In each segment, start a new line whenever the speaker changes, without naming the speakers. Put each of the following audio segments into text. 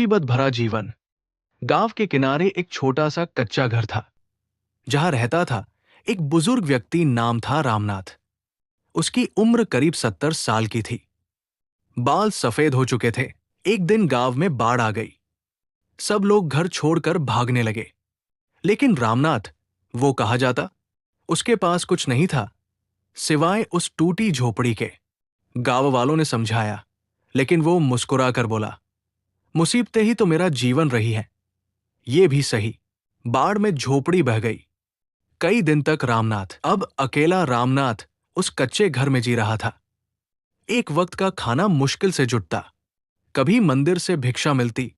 मुसीबत भरा जीवन। गांव के किनारे एक छोटा सा कच्चा घर था जहां रहता था एक बुजुर्ग व्यक्ति। नाम था रामनाथ। उसकी उम्र करीब 70 साल की थी। बाल सफेद हो चुके थे। एक दिन गांव में बाढ़ आ गई। सब लोग घर छोड़कर भागने लगे, लेकिन रामनाथ, वो कहा जाता, उसके पास कुछ नहीं था सिवाय उस टूटी झोपड़ी के। गांव वालों ने समझाया, लेकिन वो मुस्कुराकर बोला, मुसीबतें ही तो मेरा जीवन रही है। ये भी सही। बाढ़ में झोपड़ी बह गई। कई दिन तक रामनाथ, अब अकेला रामनाथ, उस कच्चे घर में जी रहा था। एक वक्त का खाना मुश्किल से जुटता। कभी मंदिर से भिक्षा मिलती,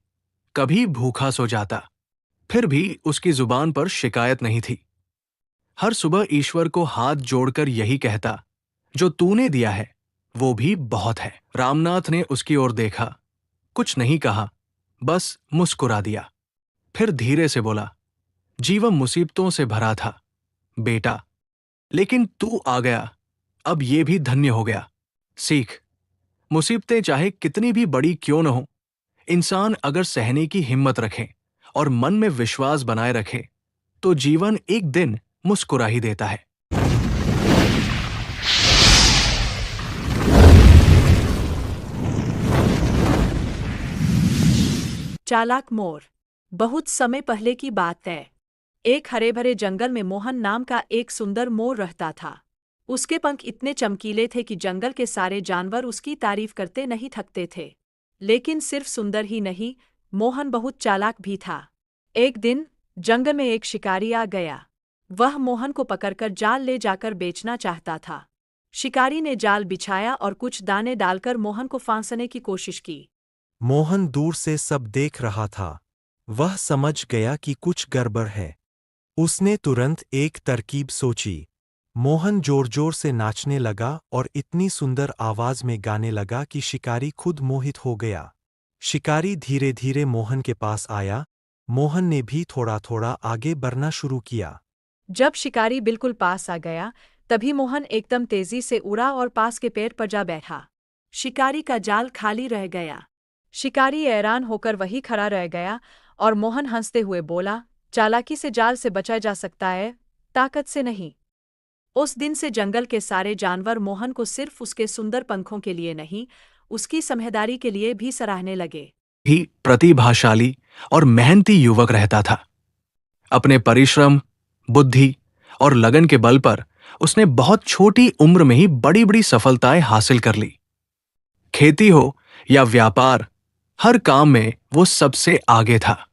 कभी भूखा सो जाता। फिर भी उसकी जुबान पर शिकायत नहीं थी। हर सुबह ईश्वर को हाथ जोड़कर यही कहता, जो तूने दिया है वो भी बहुत है। रामनाथ ने उसकी ओर देखा, कुछ नहीं कहा, बस मुस्कुरा दिया। फिर धीरे से बोला, जीवन मुसीबतों से भरा था बेटा, लेकिन तू आ गया, अब ये भी धन्य हो गया। सीख, मुसीबतें चाहे कितनी भी बड़ी क्यों न हो, इंसान अगर सहने की हिम्मत रखे और मन में विश्वास बनाए रखे तो जीवन एक दिन मुस्कुरा ही देता है।
चालाक मोर। बहुत समय पहले की बात है। एक हरे भरे जंगल में मोहन नाम का एक सुंदर मोर रहता था। उसके पंख इतने चमकीले थे कि जंगल के सारे जानवर उसकी तारीफ करते नहीं थकते थे। लेकिन सिर्फ सुंदर ही नहीं, मोहन बहुत चालाक भी था। एक दिन जंगल में एक शिकारी आ गया। वह मोहन को पकड़कर जाल ले जाकर बेचना चाहता था। शिकारी ने जाल बिछाया और कुछ दाने डालकर मोहन को फांसने की कोशिश की।
मोहन दूर से सब देख रहा था। वह समझ गया कि कुछ गड़बड़ है। उसने तुरंत एक तरकीब सोची। मोहन जोर-जोर से नाचने लगा और इतनी सुंदर आवाज में गाने लगा कि शिकारी खुद मोहित हो गया। शिकारी धीरे-धीरे मोहन के पास आया। मोहन ने भी थोड़ा-थोड़ा आगे बढ़ना शुरू किया।
जब शिकारी बिल्कुल पास आ गया, तभी मोहन एकदम तेजी से उड़ा और पास के पेड़ पर जा बैठा। शिकारी का जाल खाली रह गया। शिकारी हैरान होकर वहीं खड़ा रह गया और मोहन हंसते हुए बोला, चालाकी से जाल से बचा जा सकता है, ताकत से नहीं। उस दिन से जंगल के सारे जानवर मोहन को सिर्फ उसके सुंदर पंखों के लिए नहीं, उसकी समझदारी के लिए भी सराहने लगे।
भी प्रतिभाशाली और मेहनती युवक रहता था। अपने परिश्रम, बुद्धि और लगन के बल पर उसने बहुत छोटी उम्र में ही बड़ी बड़ी सफलताएं हासिल कर ली। खेती हो या व्यापार, हर काम में वो सबसे आगे था।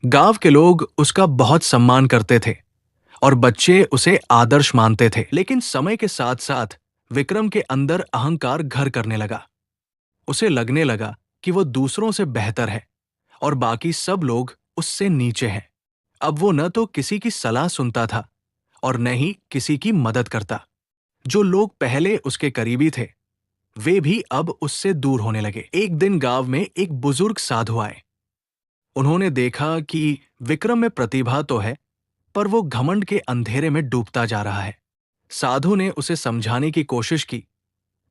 गांव के लोग उसका बहुत सम्मान करते थे और बच्चे उसे आदर्श मानते थे। लेकिन समय के साथ साथ विक्रम के अंदर अहंकार घर करने लगा। उसे लगने लगा कि वो दूसरों से बेहतर है और बाकी सब लोग उससे नीचे हैं। अब वो न तो किसी की सलाह सुनता था और न ही किसी की मदद करता। जो लोग पहले उसके करीबी थे, वे भी अब उससे दूर होने लगे। एक दिन गांव में एक बुजुर्ग साधु आए। उन्होंने देखा कि विक्रम में प्रतिभा तो है, पर वो घमंड के अंधेरे में डूबता जा रहा है। साधु ने उसे समझाने की कोशिश की,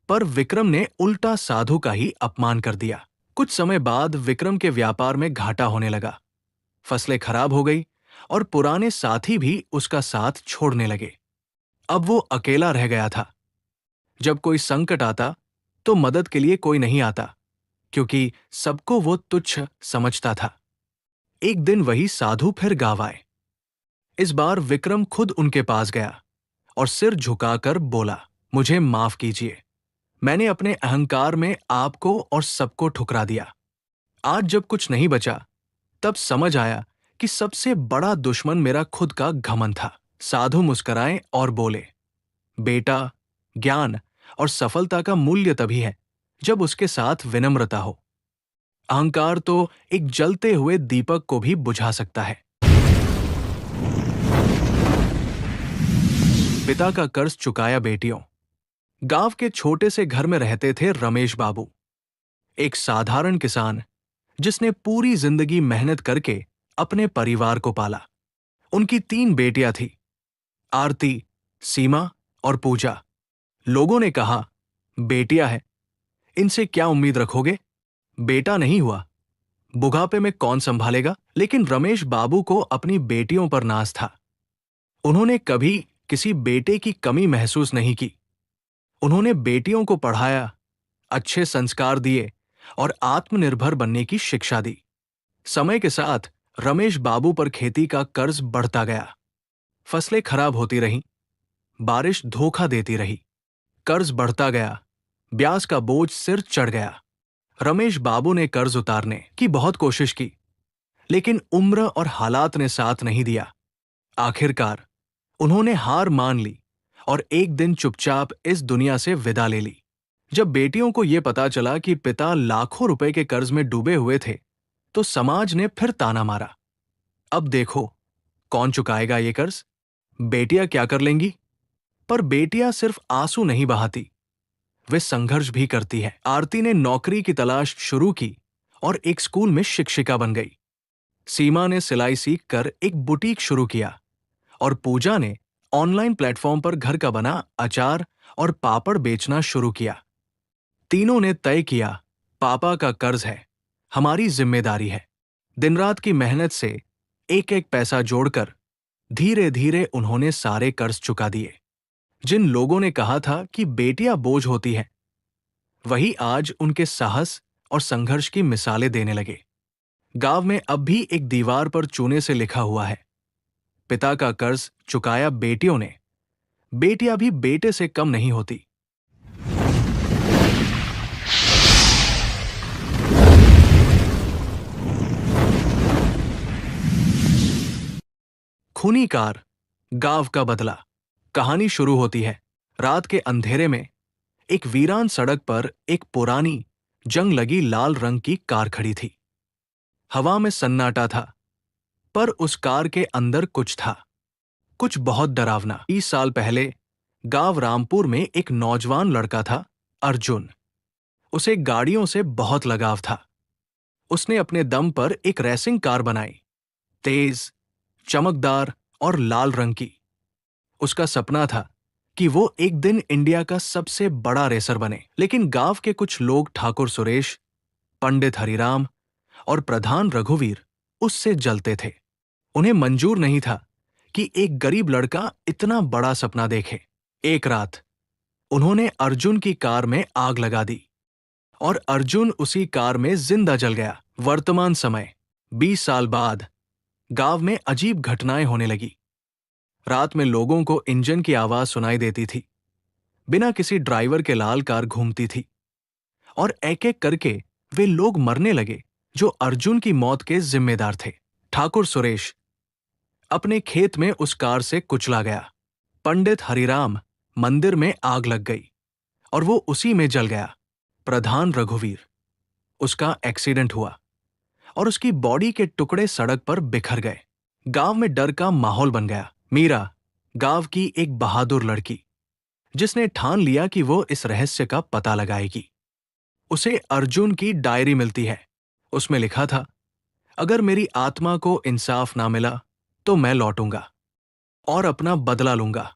पर विक्रम ने उल्टा साधु का ही अपमान कर दिया। कुछ समय बाद विक्रम के व्यापार में घाटा होने लगा। फसलें खराब हो गई और पुराने साथी भी उसका साथ छोड़ने लगे। अब वो अकेला रह गया था। जब कोई संकट आता तो मदद के लिए कोई नहीं आता, क्योंकि सबको वो तुच्छ समझता था। एक दिन वही साधु फिर गाँव आए। इस बार विक्रम खुद उनके पास गया और सिर झुकाकर बोला, मुझे माफ कीजिए, मैंने अपने अहंकार में आपको और सबको ठुकरा दिया। आज जब कुछ नहीं बचा, तब समझ आया कि सबसे बड़ा दुश्मन मेरा खुद का घमंड था। साधु मुस्कुराए और बोले, बेटा, ज्ञान और सफलता का मूल्य तभी है जब उसके साथ विनम्रता हो। अहंकार तो एक जलते हुए दीपक को भी बुझा सकता है। पिता का कर्ज चुकाया बेटियों। गांव के छोटे से घर में रहते थे रमेश बाबू, एक साधारण किसान जिसने पूरी जिंदगी मेहनत करके अपने परिवार को पाला। उनकी 3 बेटियां थी, आरती, सीमा और पूजा। लोगों ने कहा, बेटियां हैं, इनसे क्या उम्मीद रखोगे? बेटा नहीं हुआ, बुढ़ापे में कौन संभालेगा? लेकिन रमेश बाबू को अपनी बेटियों पर नाज था। उन्होंने कभी किसी बेटे की कमी महसूस नहीं की। उन्होंने बेटियों को पढ़ाया, अच्छे संस्कार दिए और आत्मनिर्भर बनने की शिक्षा दी। समय के साथ रमेश बाबू पर खेती का कर्ज बढ़ता गया। फसलें खराब होती रहीं, बारिश धोखा देती रही, कर्ज बढ़ता गया, ब्याज का बोझ सिर चढ़ गया। रमेश बाबू ने कर्ज उतारने की बहुत कोशिश की, लेकिन उम्र और हालात ने साथ नहीं दिया। आखिरकार उन्होंने हार मान ली और एक दिन चुपचाप इस दुनिया से विदा ले ली। जब बेटियों को यह पता चला कि पिता लाखों रुपए के कर्ज में डूबे हुए थे, तो समाज ने फिर ताना मारा। अब देखो, कौन चुकाएगा ये कर्ज? बेटियां क्या कर लेंगी? पर बेटियां सिर्फ आंसू नहीं बहाती, वे संघर्ष भी करती है। आरती ने नौकरी की तलाश शुरू की और एक स्कूल में शिक्षिका बन गई। सीमा ने सिलाई सीखकर एक बुटीक शुरू किया और पूजा ने ऑनलाइन प्लेटफॉर्म पर घर का बना अचार और पापड़ बेचना शुरू किया। तीनों ने तय किया, पापा का कर्ज है, हमारी जिम्मेदारी है। दिन रात की मेहनत से एक एक पैसा जोड़कर धीरे धीरे उन्होंने सारे कर्ज चुका दिए। जिन लोगों ने कहा था कि बेटियां बोझ होती हैं, वही आज उनके साहस और संघर्ष की मिसालें देने लगे। गांव में अब भी एक दीवार पर चूने से लिखा हुआ है, पिता का कर्ज चुकाया बेटियों ने, बेटियां भी बेटे से कम नहीं होती। खूनी कार, गांव का बदला। कहानी शुरू होती है रात के अंधेरे में। एक वीरान सड़क पर एक पुरानी जंग लगी लाल रंग की कार खड़ी थी। हवा में सन्नाटा था, पर उस कार के अंदर कुछ था, कुछ बहुत डरावना। 20 साल पहले गांव रामपुर में एक नौजवान लड़का था, अर्जुन। उसे गाड़ियों से बहुत लगाव था। उसने अपने दम पर एक रेसिंग कार बनाई, तेज, चमकदार और लाल रंग की। उसका सपना था कि वो एक दिन इंडिया का सबसे बड़ा रेसर बने। लेकिन गांव के कुछ लोग, ठाकुर सुरेश, पंडित हरिराम और प्रधान रघुवीर, उससे जलते थे। उन्हें मंजूर नहीं था कि एक गरीब लड़का इतना बड़ा सपना देखे। एक रात उन्होंने अर्जुन की कार में आग लगा दी और अर्जुन उसी कार में जिंदा जल गया। वर्तमान समय 20 साल बाद गांव में अजीब घटनाएं होने लगी। रात में लोगों को इंजन की आवाज सुनाई देती थी। बिना किसी ड्राइवर के लाल कार घूमती थी और एक एक करके वे लोग मरने लगे जो अर्जुन की मौत के जिम्मेदार थे। ठाकुर सुरेश अपने खेत में उस कार से कुचला गया। पंडित हरिराम मंदिर में आग लग गई और वो उसी में जल गया। प्रधान रघुवीर, उसका एक्सीडेंट हुआ और उसकी बॉडी के टुकड़े सड़क पर बिखर गए। गांव में डर का माहौल बन गया। मीरा, गांव की एक बहादुर लड़की, जिसने ठान लिया कि वो इस रहस्य का पता लगाएगी। उसे अर्जुन की डायरी मिलती है। उसमें लिखा था, अगर मेरी आत्मा को इंसाफ ना मिला तो मैं लौटूंगा और अपना बदला लूंगा।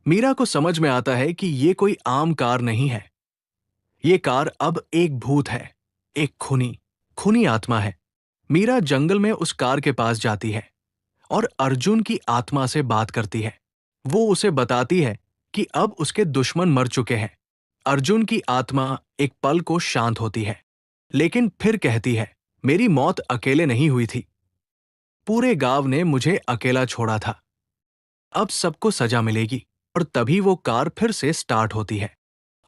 मीरा को समझ में आता है कि ये कोई आम कार नहीं है। ये कार अब एक भूत है, एक खूनी आत्मा है। मीरा जंगल में उस कार के पास जाती है और अर्जुन की आत्मा से बात करती है। वो उसे बताती है कि अब उसके दुश्मन मर चुके हैं। अर्जुन की आत्मा एक पल को शांत होती है, लेकिन फिर कहती है, मेरी मौत अकेले नहीं हुई थी। पूरे गांव ने मुझे अकेला छोड़ा था। अब सबको सजा मिलेगी। और तभी वो कार फिर से स्टार्ट होती है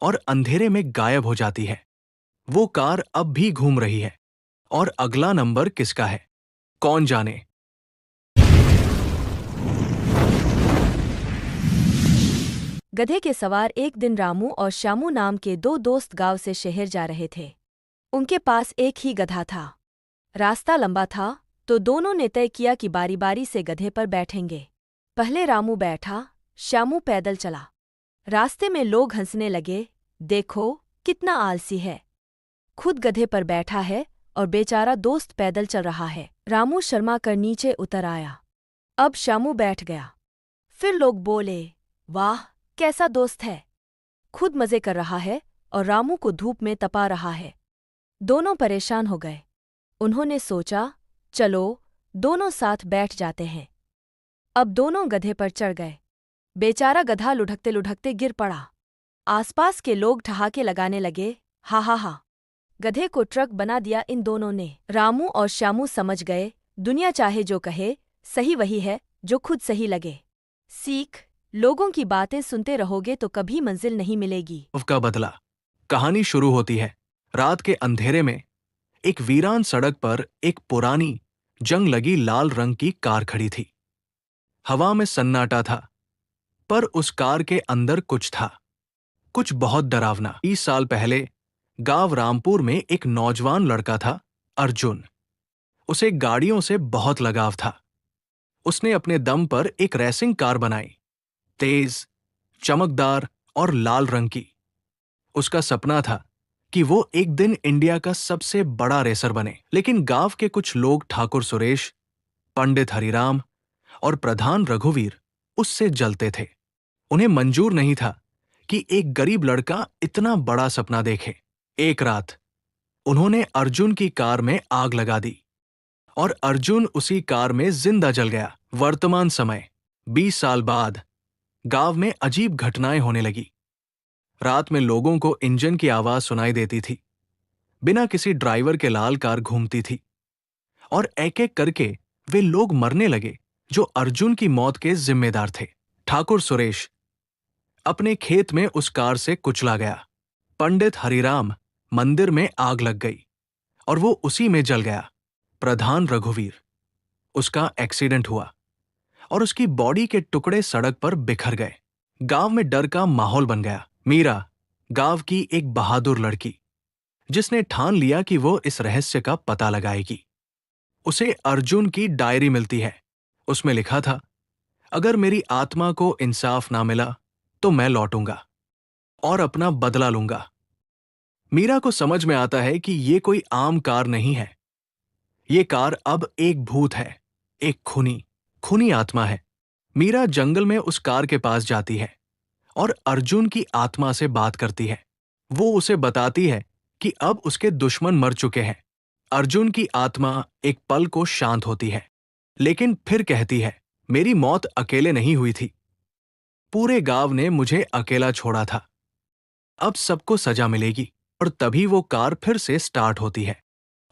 और अंधेरे में गायब हो जाती है। वो कार अब भी घूम रही है और अगला नंबर किसका है, कौन जाने।
गधे के सवार एक दिन रामू और श्यामू नाम के दो दोस्त गांव से शहर जा रहे थे। उनके पास एक ही गधा था। रास्ता लंबा था तो दोनों ने तय किया कि बारी बारी से गधे पर बैठेंगे। पहले रामू बैठा, श्यामू पैदल चला। रास्ते में लोग हंसने लगे, देखो कितना आलसी है, खुद गधे पर बैठा है और बेचारा दोस्त पैदल चल रहा है। रामू शर्मा कर नीचे उतर आया। अब श्यामू बैठ गया। फिर लोग बोले, वाह कैसा दोस्त है, खुद मजे कर रहा है और रामू को धूप में तपा रहा है। दोनों परेशान हो गए। उन्होंने सोचा, चलो दोनों साथ बैठ जाते हैं। अब दोनों गधे पर चढ़ गए। बेचारा गधा लुढ़कते लुढ़कते गिर पड़ा। आसपास के लोग ठहाके लगाने लगे, हा हा हा। गधे को ट्रक बना दिया इन दोनों ने। रामू और श्यामू समझ गए, दुनिया चाहे जो कहे, सही वही है जो खुद सही लगे। सीख, लोगों की बातें सुनते रहोगे तो कभी मंजिल नहीं मिलेगी।
का बदला। कहानी शुरू होती है रात के अंधेरे में। एक वीरान सड़क पर एक पुरानी जंग लगी लाल रंग की कार खड़ी थी। हवा में सन्नाटा था, पर उस कार के अंदर कुछ था, कुछ बहुत डरावना। 20 साल पहले गांव रामपुर में एक नौजवान लड़का था, अर्जुन। उसे गाड़ियों से बहुत लगाव था। उसने अपने दम पर एक रेसिंग कार बनाई, तेज, चमकदार और लाल रंग की। उसका सपना था कि वो एक दिन इंडिया का सबसे बड़ा रेसर बने। लेकिन गांव के कुछ लोग, ठाकुर सुरेश, पंडित हरिराम और प्रधान रघुवीर, उससे जलते थे। उन्हें मंजूर नहीं था कि एक गरीब लड़का इतना बड़ा सपना देखे। एक रात उन्होंने अर्जुन की कार में आग लगा दी और अर्जुन उसी कार में जिंदा जल गया। वर्तमान समय 20 साल बाद गांव में अजीब घटनाएं होने लगी। रात में लोगों को इंजन की आवाज सुनाई देती थी। बिना किसी ड्राइवर के लाल कार घूमती थी और एक एक करके वे लोग मरने लगे जो अर्जुन की मौत के जिम्मेदार थे। ठाकुर सुरेश अपने खेत में उस कार से कुचला गया। पंडित हरिराम मंदिर में आग लग गई और वो उसी में जल गया। प्रधान रघुवीर, उसका एक्सीडेंट हुआ और उसकी बॉडी के टुकड़े सड़क पर बिखर गए। गांव में डर का माहौल बन गया। मीरा, गांव की एक बहादुर लड़की, जिसने ठान लिया कि वो इस रहस्य का पता लगाएगी। उसे अर्जुन की डायरी मिलती है। उसमें लिखा था, अगर मेरी आत्मा को इंसाफ ना मिला तो मैं लौटूंगा और अपना बदला लूंगा। मीरा को समझ में आता है कि ये कोई आम कार नहीं है। ये कार अब एक भूत है, एक खूनी आत्मा है। मीरा जंगल में उस कार के पास जाती है और अर्जुन की आत्मा से बात करती है। वो उसे बताती है कि अब उसके दुश्मन मर चुके हैं। अर्जुन की आत्मा एक पल को शांत होती है, लेकिन फिर कहती है, मेरी मौत अकेले नहीं हुई थी। पूरे गांव ने मुझे अकेला छोड़ा था। अब सबको सजा मिलेगी। और तभी वो कार फिर से स्टार्ट होती है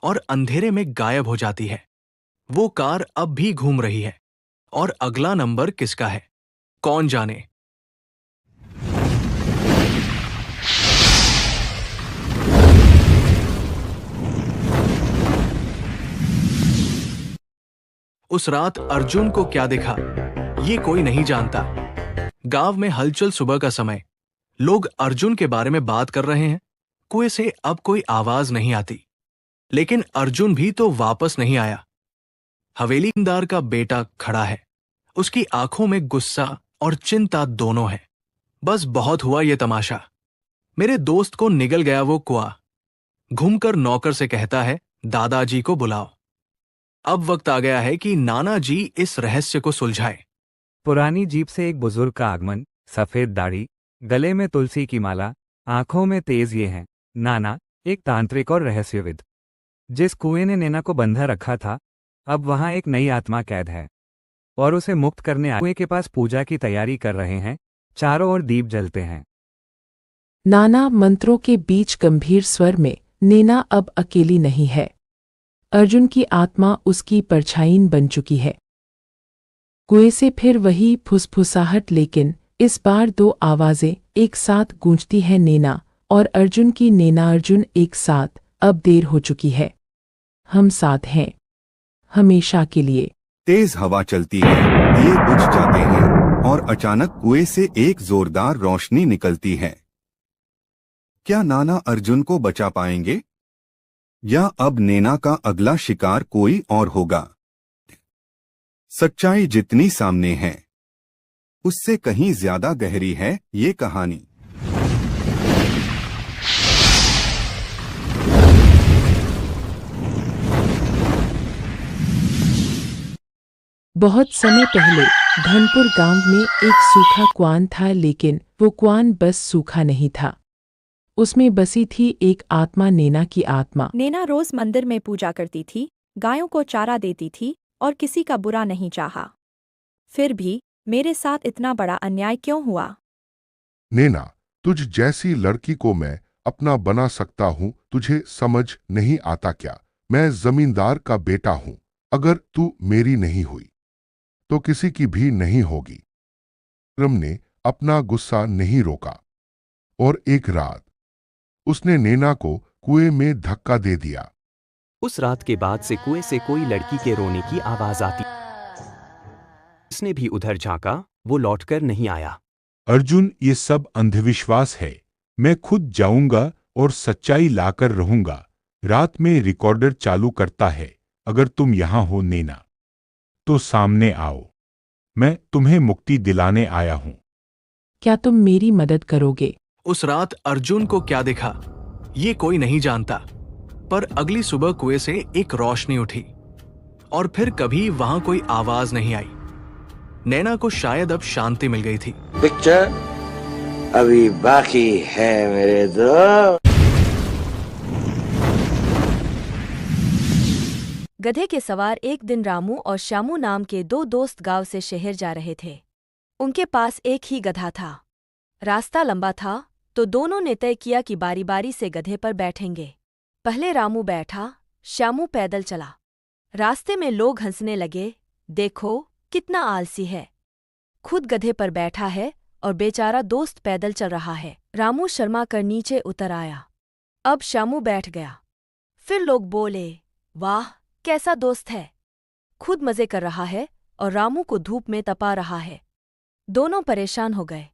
और अंधेरे में गायब हो जाती है। वो कार अब भी घूम रही है और अगला नंबर किसका है, कौन जाने। उस रात अर्जुन को क्या दिखा, ये कोई नहीं जानता। गांव में हलचल, सुबह का समय। लोग अर्जुन के बारे में बात कर रहे हैं। कुएं से अब कोई आवाज नहीं आती, लेकिन अर्जुन भी तो वापस नहीं आया। हवेलीदार का बेटा खड़ा है। उसकी आंखों में गुस्सा और चिंता दोनों है। बस बहुत हुआ ये तमाशा। मेरे दोस्त को निगल गया वो कुआं। घूमकर नौकर से कहता है, दादाजी को बुलाओ। अब वक्त आ गया है कि नाना जी इस रहस्य को सुलझाए।
पुरानी जीप से एक बुजुर्ग का आगमन, सफेद दाढ़ी, गले में तुलसी की माला, आंखों में तेज। ये हैं नाना, एक तांत्रिक और रहस्यविद। जिस कुएं ने नैना को बंधा रखा था, अब वहां एक नई आत्मा कैद है और उसे मुक्त करने कुएं के पास पूजा की तैयारी कर रहे हैं। चारों ओर दीप जलते हैं।
नाना मंत्रों के बीच गंभीर स्वर में, नैना अब अकेली नहीं है। अर्जुन की आत्मा उसकी परछाई बन चुकी है। कुएं से फिर वही फुसफुसाहट, लेकिन इस बार दो आवाजें एक साथ गूंजती हैं, नैना और अर्जुन की। नैना, अर्जुन एक साथ। अब देर हो चुकी है, हम साथ हैं, हमेशा के लिए।
तेज हवा चलती है, दिए बुझ जाते हैं और अचानक कुएं से एक जोरदार रोशनी निकलती है। क्या नाना अर्जुन को बचा पाएंगे या अब नैना का अगला शिकार कोई और होगा? सच्चाई जितनी सामने है, उससे कहीं ज्यादा गहरी है ये कहानी।
बहुत समय पहले धनपुर गांव में एक सूखा कुआं था, लेकिन वो कुआं बस सूखा नहीं था। उसमें बसी थी एक आत्मा, नैना की आत्मा।
नैना रोज मंदिर में पूजा करती थी, गायों को चारा देती थी और किसी का बुरा नहीं चाहा। फिर भी मेरे साथ इतना बड़ा अन्याय क्यों हुआ?
नैना, तुझ जैसी लड़की को मैं अपना बना सकता हूँ, तुझे समझ नहीं आता क्या? मैं जमींदार का बेटा हूँ। अगर तू मेरी नहीं हुई तो किसी की भी नहीं होगी। विक्रम ने अपना गुस्सा नहीं रोका और एक रात उसने नैना को कुएं में धक्का दे दिया।
उस रात के बाद से कुएं से कोई लड़की के रोने की आवाज आती। उसने भी उधर झांका, वो लौटकर नहीं आया।
अर्जुन, ये सब अंधविश्वास है। मैं खुद जाऊंगा और सच्चाई लाकर रहूंगा। रात में रिकॉर्डर चालू करता है। अगर तुम यहां हो नैना, तो सामने आओ। मैं तुम्हें मुक्ति दिलाने आया हूं।
क्या तुम मेरी मदद करोगे?
उस रात अर्जुन को क्या दिखा ये कोई नहीं जानता, पर अगली सुबह कुएं से एक रोशनी उठी और फिर कभी वहां कोई आवाज नहीं आई। नैना को शायद अब शांति मिल गई थी।
पिक्चर अभी बाकी है मेरे दोस्त।
गधे के सवार एक दिन रामू और श्यामू नाम के दो दोस्त गांव से शहर जा रहे थे। उनके पास एक ही गधा था। रास्ता लंबा था तो दोनों ने तय किया कि बारी बारी से गधे पर बैठेंगे। पहले रामू बैठा, श्यामू पैदल चला। रास्ते में लोग हंसने लगे, देखो कितना आलसी है, खुद गधे पर बैठा है और बेचारा दोस्त पैदल चल रहा है। रामू शर्मा कर नीचे उतर आया। अब श्यामू बैठ गया। फिर लोग बोले, वाह कैसा दोस्त है, खुद मजे कर रहा है और रामू को धूप में तपा रहा है। दोनों परेशान हो गए।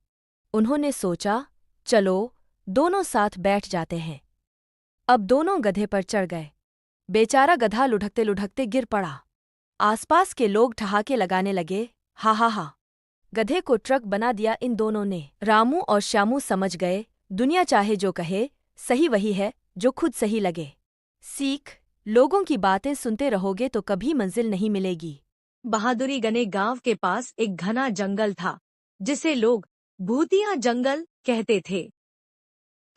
उन्होंने सोचा, चलो दोनों साथ बैठ जाते हैं। अब दोनों गधे पर चढ़ गए। बेचारा गधा लुढ़कते लुढ़कते गिर पड़ा। आसपास के लोग ठहाके लगाने लगे, हा हा हा, गधे को ट्रक बना दिया इन दोनों ने। रामू और श्यामू समझ गए, दुनिया चाहे जो कहे, सही वही है जो खुद सही लगे। सीख, लोगों की बातें सुनते रहोगे तो कभी मंजिल नहीं मिलेगी।
बहादुरी गने गांव के पास एक घना जंगल था, जिसे लोग भूतिया जंगल कहते थे।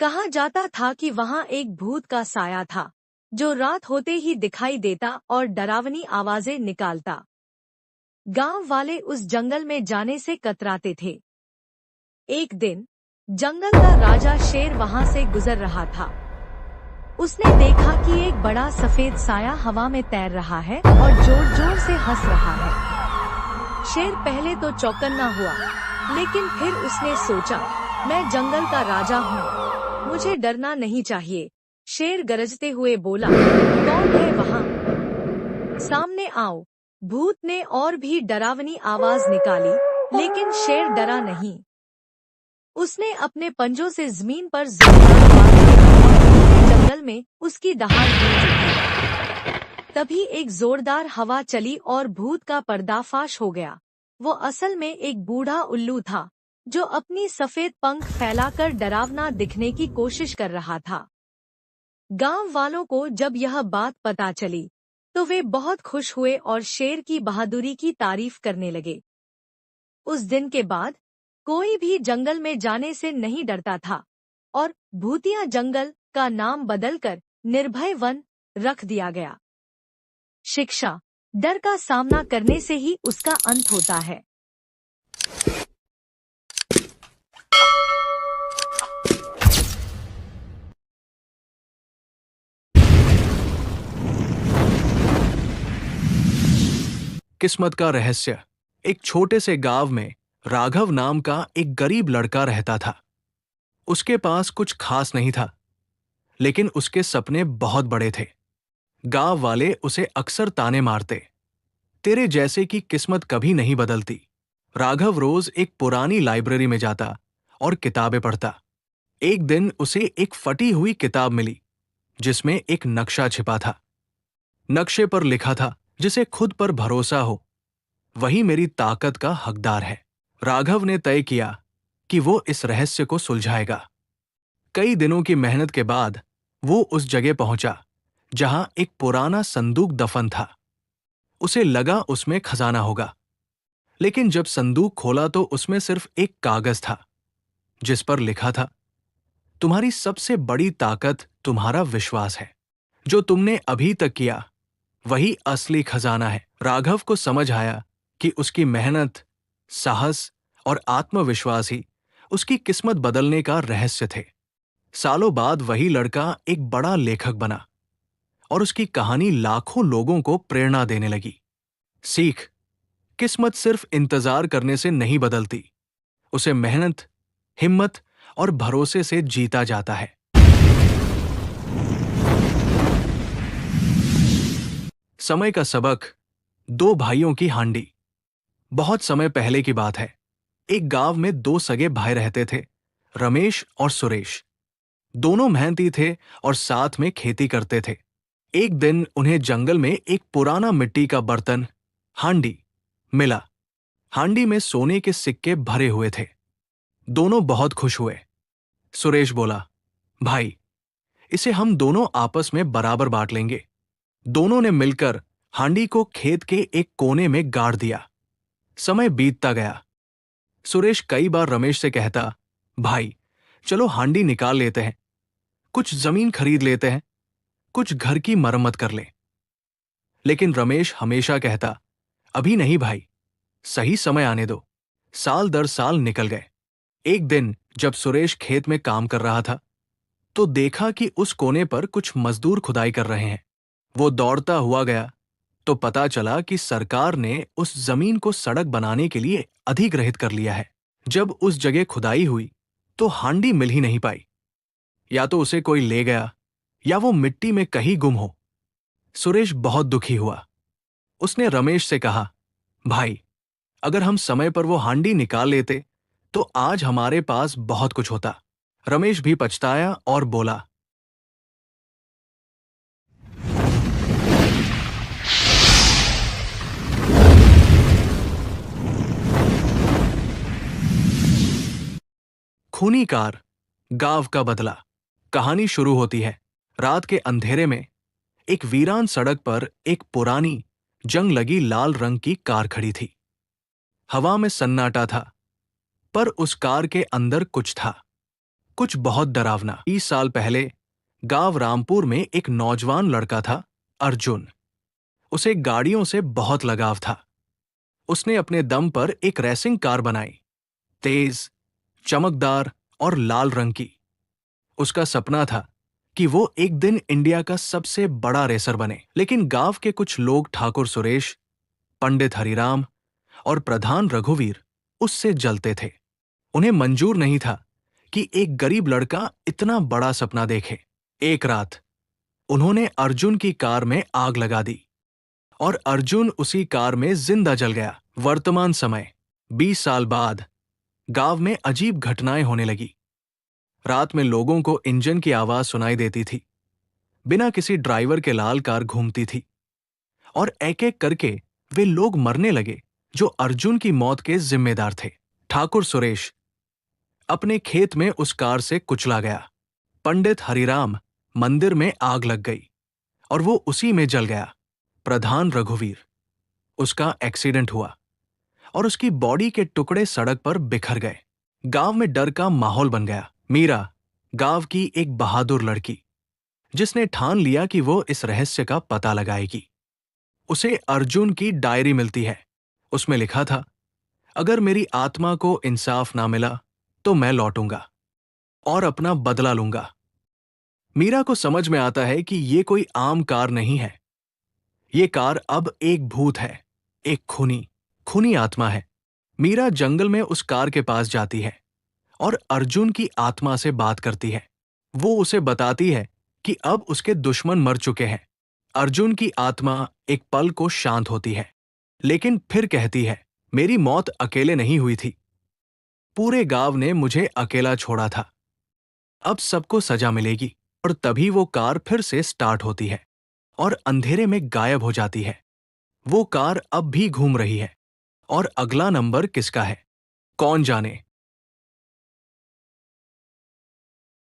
कहा जाता था कि वहां एक भूत का साया था, जो रात होते ही दिखाई देता और डरावनी आवाजें निकालता। गांव वाले उस जंगल में जाने से कतराते थे। एक दिन जंगल का राजा शेर वहां से गुजर रहा था। उसने देखा कि एक बड़ा सफेद साया हवा में तैर रहा है और जोर जोर से हंस रहा है। शेर पहले तो चौकन्ना हुआ, लेकिन फिर उसने सोचा, मैं जंगल का राजा हूँ, मुझे डरना नहीं चाहिए। शेर गरजते हुए बोला, कौन है वहाँ? सामने आओ। भूत ने और भी डरावनी आवाज निकाली, लेकिन शेर डरा नहीं। उसने अपने पंजों से जमीन पर जोरदार वार किया। जंगल में उसकी दहाड़ गूंज उठी। तभी एक जोरदार हवा चली और भूत का पर्दाफाश हो गया। वो असल में एक बूढ़ा उल्लू था, जो अपनी सफेद पंख फैलाकर डरावना दिखने की कोशिश कर रहा था। गांव वालों को जब यह बात पता चली, तो वे बहुत खुश हुए और शेर की बहादुरी की तारीफ करने लगे। उस दिन के बाद कोई भी जंगल में जाने से नहीं डरता था और भूतिया जंगल का नाम बदलकर निर्भय वन रख दिया गया। शिक्षा, डर का सामना करने से ही उसका अंत होता है।
किस्मत का रहस्य। एक छोटे से गांव में राघव नाम का एक गरीब लड़का रहता था। उसके पास कुछ खास नहीं था, लेकिन उसके सपने बहुत बड़े थे। गांव वाले उसे अक्सर ताने मारते, तेरे जैसे की किस्मत कभी नहीं बदलती। राघव रोज एक पुरानी लाइब्रेरी में जाता और किताबें पढ़ता। एक दिन उसे एक फटी हुई किताब मिली, जिसमें एक नक्शा छिपा था। नक्शे पर लिखा था, जिसे खुद पर भरोसा हो, वही मेरी ताकत का हकदार है। राघव ने तय किया कि वो इस रहस्य को सुलझाएगा। कई दिनों की मेहनत के बाद वो उस जगह पहुंचा जहां एक पुराना संदूक दफन था। उसे लगा उसमें खजाना होगा, लेकिन जब संदूक खोला तो उसमें सिर्फ एक कागज था, जिस पर लिखा था, तुम्हारी सबसे बड़ी ताकत तुम्हारा विश्वास है। जो तुमने अभी तक किया वही असली खजाना है। राघव को समझ आया कि उसकी मेहनत, साहस और आत्मविश्वास ही उसकी किस्मत बदलने का रहस्य थे। सालों बाद वही लड़का एक बड़ा लेखक बना और उसकी कहानी लाखों लोगों को प्रेरणा देने लगी। सीख, किस्मत सिर्फ इंतजार करने से नहीं बदलती, उसे मेहनत, हिम्मत और भरोसे से जीता जाता है। समय का सबक। दो भाइयों की हांडी। बहुत समय पहले की बात है। एक गांव में दो सगे भाई रहते थे, रमेश और सुरेश। दोनों मेहनती थे और साथ में खेती करते थे। एक दिन उन्हें जंगल में एक पुराना मिट्टी का बर्तन, हांडी, मिला। हांडी में सोने के सिक्के भरे हुए थे। दोनों बहुत खुश हुए। सुरेश बोला, भाई, इसे हम दोनों आपस में बराबर बांट लेंगे। दोनों ने मिलकर हांडी को खेत के एक कोने में गाड़ दिया। समय बीतता गया। सुरेश कई बार रमेश से कहता, भाई, चलो हांडी निकाल लेते हैं, कुछ जमीन खरीद लेते हैं, कुछ घर की मरम्मत कर लें। लेकिन रमेश हमेशा कहता, अभी नहीं भाई, सही समय आने दो। साल दर साल निकल गए। एक दिन जब सुरेश खेत में काम कर रहा था तो देखा कि उस कोने पर कुछ मजदूर खुदाई कर रहे हैं। वो दौड़ता हुआ गया तो पता चला कि सरकार ने उस जमीन को सड़क बनाने के लिए अधिग्रहित कर लिया है। जब उस जगह खुदाई हुई तो हांडी मिल ही नहीं पाई। या तो उसे कोई ले गया या वो मिट्टी में कहीं गुम हो। सुरेश बहुत दुखी हुआ। उसने रमेश से कहा, भाई, अगर हम समय पर वो हांडी निकाल लेते तो आज हमारे पास बहुत कुछ होता। रमेश भी पछताया और बोला, खूनी कार, गांव का बदला। कहानी शुरू होती है। रात के अंधेरे में एक वीरान सड़क पर एक पुरानी, जंग लगी लाल रंग की कार खड़ी थी। हवा में सन्नाटा था, पर उस कार के अंदर कुछ था, कुछ बहुत डरावना। 20 साल पहले गांव रामपुर में एक नौजवान लड़का था, अर्जुन। उसे गाड़ियों से बहुत लगाव था। उसने अपने दम पर एक रेसिंग कार बनाई, तेज, चमकदार और लाल रंग की। उसका सपना था कि वो एक दिन इंडिया का सबसे बड़ा रेसर बने। लेकिन गांव के कुछ लोग ठाकुर सुरेश, पंडित हरिराम और प्रधान रघुवीर उससे जलते थे। उन्हें मंजूर नहीं था कि एक गरीब लड़का इतना बड़ा सपना देखे। एक रात उन्होंने अर्जुन की कार में आग लगा दी और अर्जुन उसी कार में जिंदा जल गया। वर्तमान समय 20 साल बाद गांव में अजीब घटनाएं होने लगी। रात में लोगों को इंजन की आवाज सुनाई देती थी। बिना किसी ड्राइवर के लाल कार घूमती थी और एक एक करके वे लोग मरने लगे जो अर्जुन की मौत के जिम्मेदार थे। ठाकुर सुरेश अपने खेत में उस कार से कुचला गया। पंडित हरिराम मंदिर में आग लग गई और वो उसी में जल गया। प्रधान रघुवीर, उसका एक्सीडेंट हुआ और उसकी बॉडी के टुकड़े सड़क पर बिखर गए। गांव में डर का माहौल बन गया। मीरा, गांव की एक बहादुर लड़की, जिसने ठान लिया कि वो इस रहस्य का पता लगाएगी। उसे अर्जुन की डायरी मिलती है। उसमें लिखा था, अगर मेरी आत्मा को इंसाफ ना मिला तो मैं लौटूंगा और अपना बदला लूंगा। मीरा को समझ में आता है कि ये कोई आम कार नहीं है। ये कार अब एक भूत है, एक खूनी आत्मा है। मीरा जंगल में उस कार के पास जाती है और अर्जुन की आत्मा से बात करती है। वो उसे बताती है कि अब उसके दुश्मन मर चुके हैं। अर्जुन की आत्मा एक पल को शांत होती है, लेकिन फिर कहती है, मेरी मौत अकेले नहीं हुई थी। पूरे गांव ने मुझे अकेला छोड़ा था। अब सबको सजा मिलेगी। और तभी वो कार फिर से स्टार्ट होती है और अंधेरे में गायब हो जाती है। वो कार अब भी घूम रही है और अगला नंबर किसका है, कौन जाने।